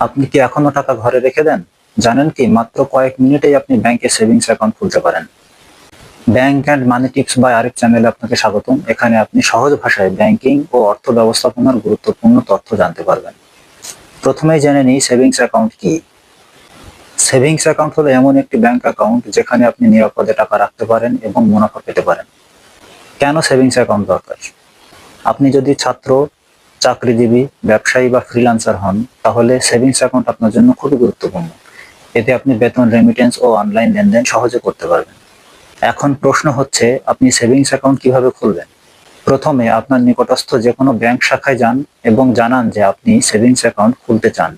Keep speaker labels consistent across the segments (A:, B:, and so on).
A: আপনি কি এখনো টাকা ঘরে রেখে দেন? জানেন কি মাত্র কয়েক মিনিটেই আপনি ব্যাংকে সেভিংস অ্যাকাউন্ট খুলতে পারেন। Bank and money tips by Arif চ্যানেলে আপনাকে স্বাগতম। এখানে আপনি সহজ ভাষায় ব্যাংকিং ও অর্থ ব্যবস্থাপনার গুরুত্বপূর্ণ তথ্য জানতে পারবেন। প্রথমেই জেনে নিই সেভিংস অ্যাকাউন্ট কি। সেভিংস অ্যাকাউন্ট হলো এমন একটি ব্যাংক অ্যাকাউন্ট যেখানে আপনি নিরাপদে টাকা রাখতে পারেন এবং মুনাফা পেতে পারেন। কেন সেভিংস অ্যাকাউন্ট দরকার? আপনি যদি ছাত্র, চাকরিজীবী, ব্যবসায়ী বা ফ্রিল্যান্সার হন, তাহলে সেভিংস অ্যাকাউন্ট আপনার জন্য খুবই গুরুত্বপূর্ণ। এতে আপনি বেতন, রেমিটেন্স ও অনলাইন লেনদেন সহজে করতে পারবেন। এখন প্রশ্ন হচ্ছে, আপনি সেভিংস অ্যাকাউন্ট কিভাবে খুলবেন? প্রথমে আপনার নিকটস্থ যে কোনো ব্যাংক শাখায় যান এবং জানান যে আপনি সেভিংস অ্যাকাউন্ট খুলতে চান।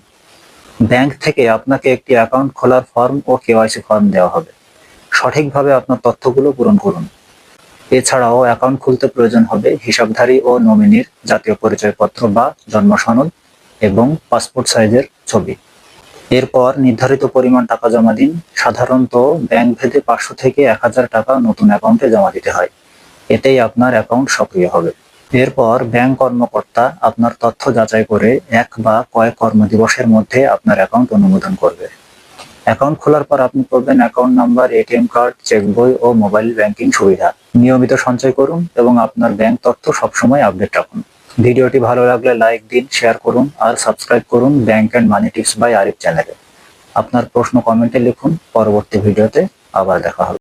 A: ব্যাংক থেকে আপনাকে একটি অ্যাকাউন্ট খোলার ফর্ম ও কেওয়াইসি ফর্ম দেওয়া হবে। সঠিকভাবে আপনার তথ্যগুলো পূরণ করুন। এছাড়াও অ্যাকাউন্ট খুলতে প্রয়োজন হবে হিসাবধারী ও নমিনির জাতীয় পরিচয়পত্র বা জন্ম সনদ এবং পাসপোর্ট সাইজের ছবি। এরপর নির্ধারিত পরিমাণ টাকা জমা দিন। সাধারণত ব্যাংক ভেদে 500 থেকে 1000 টাকা নতুন অ্যাকাউন্টে জমা দিতে হয়। এতেই আপনার অ্যাকাউন্ট সক্রিয় হবে। এরপর ব্যাংক কর্মকর্তা আপনার তথ্য যাচাই করে এক বা কয়েক কর্মদিবসের মধ্যে আপনার অ্যাকাউন্ট অনুমোদন করবে। অ্যাকাউন্ট খোলার পর আপনি পাবেন account number, ATM card, cheque বই ও মোবাইল ব্যাংকিং সুবিধা। নিয়মিত সঞ্চয় করুন এবং আপনার ব্যাংক তথ্য সবসময় আপডেট রাখুন। ভিডিওটি ভালো লাগলে লাইক দিন, শেয়ার করুন আর সাবস্ক্রাইব করুন bank and money tips by Arif চ্যানেলে। আপনার প্রশ্ন কমেন্টে লিখুন। পরবর্তী ভিডিওতে আবার দেখা হবে।